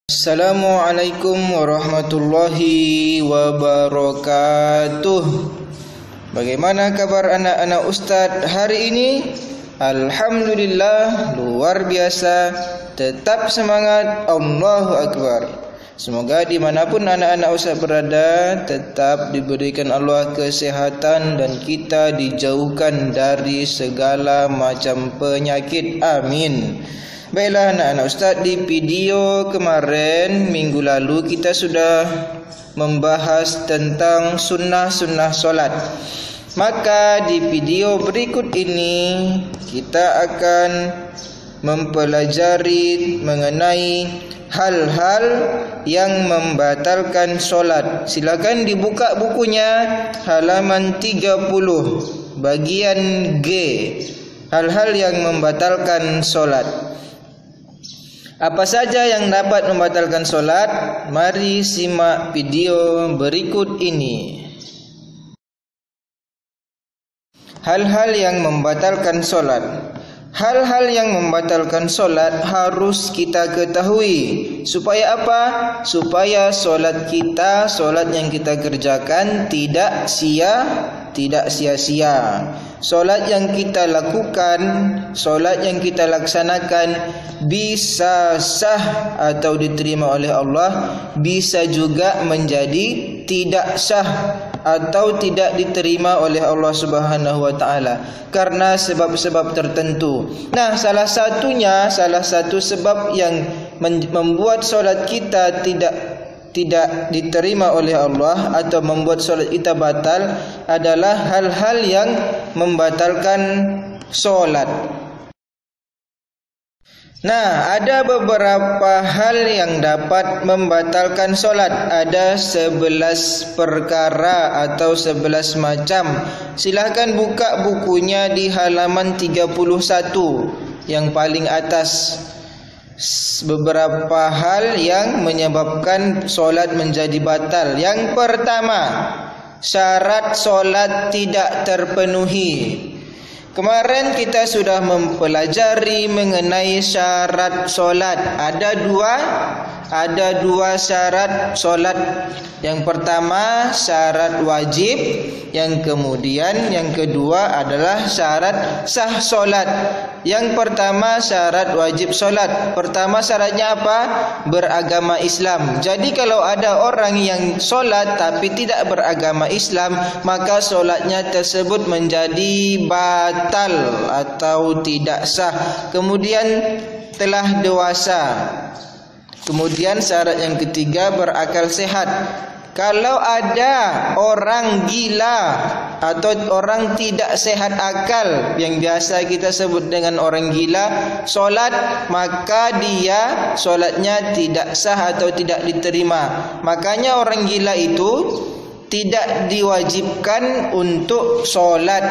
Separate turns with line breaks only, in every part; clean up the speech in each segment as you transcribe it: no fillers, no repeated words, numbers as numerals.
Assalamualaikum warahmatullahi wabarakatuh. Bagaimana kabar anak-anak Ustadz hari ini? Alhamdulillah, luar biasa. Tetap semangat, Allahu Akbar. Semoga dimanapun anak-anak Ustadz berada, tetap diberikan Allah kesehatan dan kita dijauhkan dari segala macam penyakit. Amin. Baiklah anak-anak Ustaz, di video kemarin minggu lalu kita sudah membahas tentang sunnah-sunnah solat. Maka di video berikut ini kita akan mempelajari mengenai hal-hal yang membatalkan solat. Silakan dibuka bukunya halaman 30 bagian G. Hal-hal yang membatalkan solat. Apa saja yang dapat membatalkan solat? Mari simak video berikut ini. Hal-hal yang membatalkan solat. Hal-hal yang membatalkan solat harus kita ketahui. Supaya apa? Supaya solat kita, solat yang kita kerjakan tidak sia-sia. Solat yang kita lakukan, solat yang kita laksanakan bisa sah atau diterima oleh Allah, bisa juga menjadi tidak sah atau tidak diterima oleh Allah Subhanahu wa taala karena sebab-sebab tertentu. Nah, salah satu sebab yang membuat solat kita tidak diterima oleh Allah atau membuat solat kita batal adalah hal-hal yang membatalkan solat. Nah, ada beberapa hal yang dapat membatalkan solat. Ada 11 perkara atau 11 macam. Silahkan buka bukunya di halaman 31 yang paling atas. Beberapa hal yang menyebabkan solat menjadi batal. Yang pertama, syarat solat tidak terpenuhi. Kemarin kita sudah mempelajari mengenai syarat solat. Ada dua syarat solat. Yang pertama syarat wajib, yang kedua adalah syarat sah solat. Yang pertama syarat wajib solat. Pertama syaratnya apa? Beragama Islam. Jadi kalau ada orang yang solat tapi tidak beragama Islam, maka solatnya tersebut menjadi batal atau tidak sah. Kemudian telah dewasa. Kemudian syarat yang ketiga berakal sehat. Kalau ada orang gila atau orang tidak sehat akal, yang biasa kita sebut dengan orang gila, solat, maka dia solatnya tidak sah atau tidak diterima. Makanya orang gila itu tidak diwajibkan untuk solat.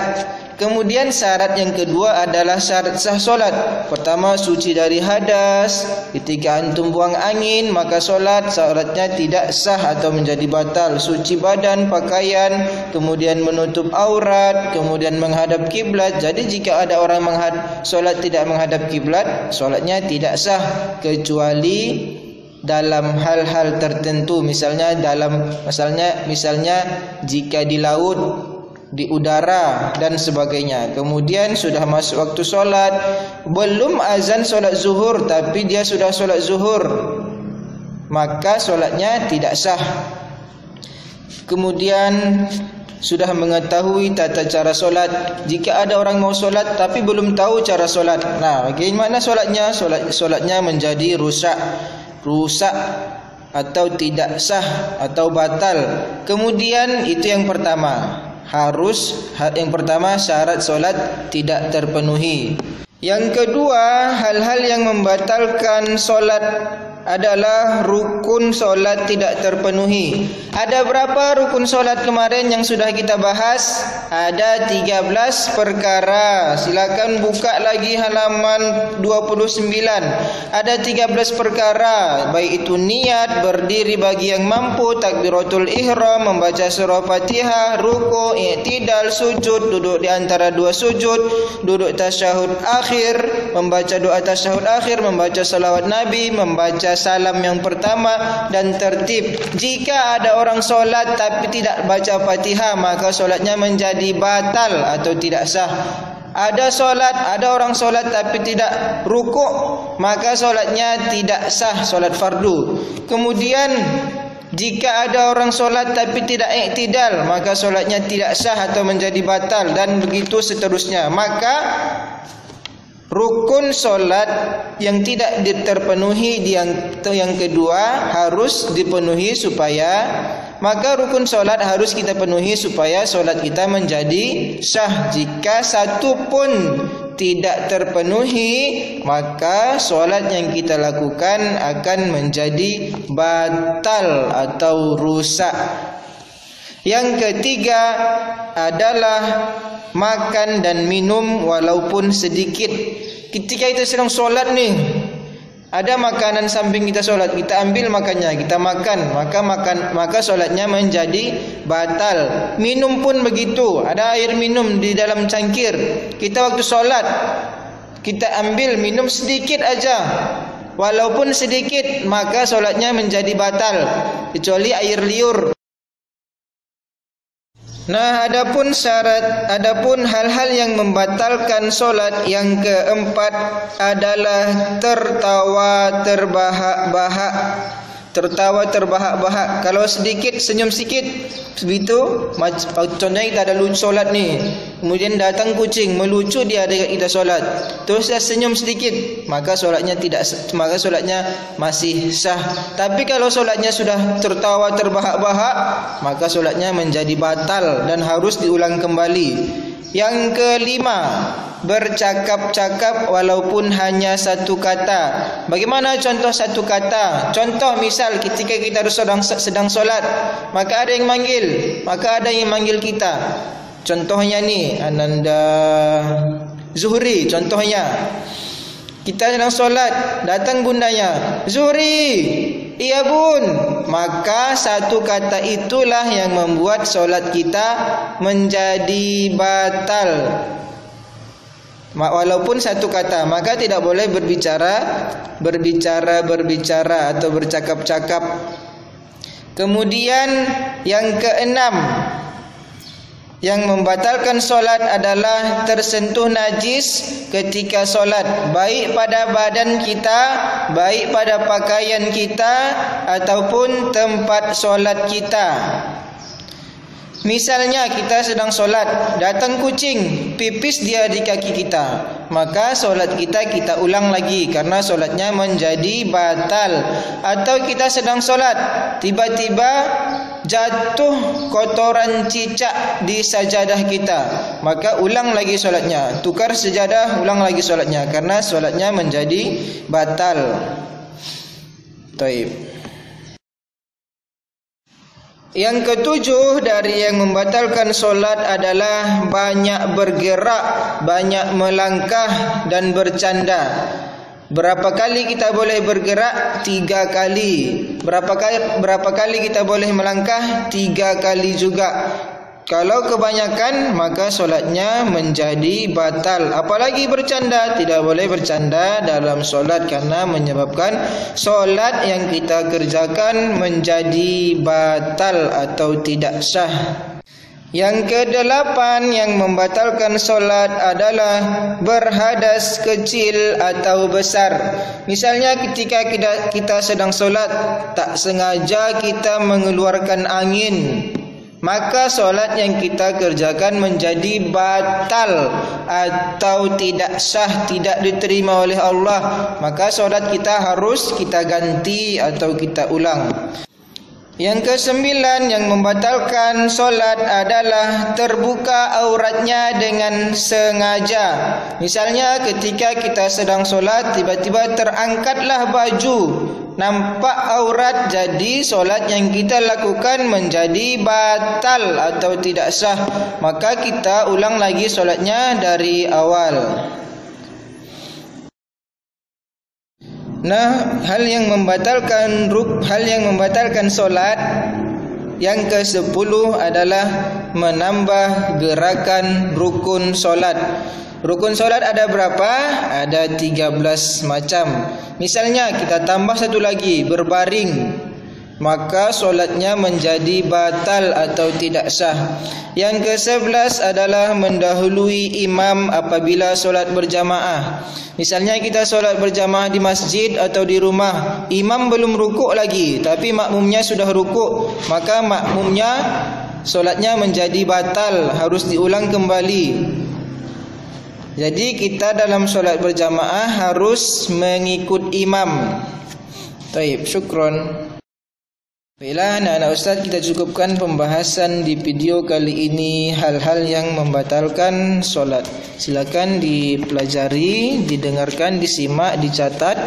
Kemudian syarat yang kedua adalah syarat sah solat. Pertama, suci dari hadas. Ketika antum buang angin, maka solatnya tidak sah atau menjadi batal. Suci badan, pakaian, kemudian menutup aurat, kemudian menghadap kiblat. Jadi jika ada orang solat tidak menghadap kiblat, solatnya tidak sah kecuali dalam hal-hal tertentu. Misalnya jika di laut, di udara dan sebagainya. Kemudian sudah masuk waktu solat, belum azan solat zuhur tapi dia sudah solat zuhur, maka solatnya tidak sah. Kemudian sudah mengetahui tata cara solat. Jika ada orang mau solat tapi belum tahu cara solat, nah bagaimana solatnya? Solatnya menjadi rusak atau tidak sah atau batal. Kemudian itu yang pertama. Yang pertama syarat solat tidak terpenuhi. Yang kedua, hal-hal yang membatalkan solat adalah rukun solat tidak terpenuhi. Ada berapa rukun solat kemarin yang sudah kita bahas? Ada 13 perkara. Silakan buka lagi halaman 29. Ada 13 perkara, baik itu niat, berdiri bagi yang mampu, takbiratul ihram, membaca surah Fatihah, ruku, i'tidal, sujud, duduk di antara dua sujud, duduk tasyahud akhir, membaca doa tasyahud akhir, membaca salawat Nabi, membaca kita salam yang pertama dan tertib. Jika ada orang solat tapi tidak baca Fatihah, maka solatnya menjadi batal atau tidak sah. Ada orang solat tapi tidak rukuk, maka solatnya tidak sah, solat fardu. Kemudian jika ada orang solat tapi tidak iktidal, maka solatnya tidak sah atau menjadi batal, dan begitu seterusnya. Maka rukun solat yang tidak terpenuhi yang kedua harus dipenuhi maka rukun solat harus kita penuhi supaya solat kita menjadi sah. Jika satu pun tidak terpenuhi, maka solat yang kita lakukan akan menjadi batal atau rusak. Yang ketiga adalah makan dan minum walaupun sedikit. Ketika kita sedang solat nih, ada makanan samping kita solat, kita ambil makannya, kita makan, maka solatnya menjadi batal. Minum pun begitu. Ada air minum di dalam cangkir, kita waktu solat kita ambil minum sedikit aja, walaupun sedikit, maka solatnya menjadi batal, kecuali air liur. Nah, adapun hal-hal yang membatalkan solat yang keempat adalah tertawa terbahak-bahak. Kalau sedikit, senyum sedikit, begitu. Contohnya kita ada solat nih, kemudian datang kucing melucu dia dekat kita solat, terus dia senyum sedikit, maka solatnya masih sah. Tapi kalau solatnya sudah tertawa terbahak-bahak, maka solatnya menjadi batal dan harus diulang kembali. Yang kelima, bercakap-cakap walaupun hanya satu kata. Bagaimana contoh satu kata? Contoh misal ketika kita sedang solat, maka ada yang manggil kita. Contohnya nih, Ananda Zuhri, contohnya kita sedang solat, datang bundanya, Zuhri, iya bun. Maka satu kata itulah yang membuat solat kita menjadi batal. Walaupun satu kata, maka tidak boleh berbicara atau bercakap-cakap. Kemudian yang keenam, yang membatalkan solat adalah tersentuh najis ketika solat, baik pada badan kita, baik pada pakaian kita, ataupun tempat solat kita. Misalnya kita sedang solat, datang kucing, pipis dia di kaki kita, maka solat kita ulang lagi karena solatnya menjadi batal. Atau kita sedang solat, tiba-tiba jatuh kotoran cicak di sajadah kita, maka ulang lagi solatnya, tukar sajadah, ulang lagi solatnya, karena solatnya menjadi batal. Taib. Yang ketujuh dari yang membatalkan solat adalah banyak bergerak, banyak melangkah dan bercanda. Berapa kali kita boleh bergerak? 3 kali. Berapa kali kita boleh melangkah? 3 kali juga. Kalau kebanyakan, maka solatnya menjadi batal. Apalagi bercanda, tidak boleh bercanda dalam solat karena menyebabkan solat yang kita kerjakan menjadi batal atau tidak sah. Yang kedelapan yang membatalkan solat adalah berhadas kecil atau besar. Misalnya ketika kita sedang solat, tak sengaja kita mengeluarkan angin, maka solat yang kita kerjakan menjadi batal atau tidak sah, tidak diterima oleh Allah. Maka solat kita harus kita ganti atau kita ulang. Yang kesembilan yang membatalkan solat adalah terbuka auratnya dengan sengaja. Misalnya ketika kita sedang solat, tiba-tiba terangkatlah baju, nampak aurat, jadi solat yang kita lakukan menjadi batal atau tidak sah. Maka kita ulang lagi solatnya dari awal. Nah, hal yang membatalkan solat Yang ke-10 adalah menambah gerakan rukun solat. Rukun solat ada berapa? Ada 13 macam. Misalnya kita tambah satu lagi, berbaring, maka solatnya menjadi batal atau tidak sah. Yang ke-11 adalah mendahului imam apabila solat berjamaah. Misalnya kita solat berjamaah di masjid atau di rumah, imam belum rukuk lagi, tapi makmumnya sudah rukuk, maka makmumnya solatnya menjadi batal, harus diulang kembali. Jadi kita dalam solat berjamaah harus mengikut imam. Baik, syukron. Baiklah anak-anak ustaz, kita cukupkan pembahasan di video kali ini hal-hal yang membatalkan solat. Silakan dipelajari, didengarkan, disimak, dicatat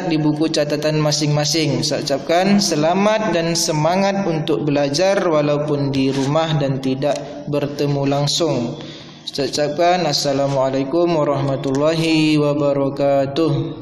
di buku catatan masing-masing. Saya ucapkan selamat dan semangat untuk belajar walaupun di rumah dan tidak bertemu langsung. Saya ucapkan assalamualaikum warahmatullahi wabarakatuh.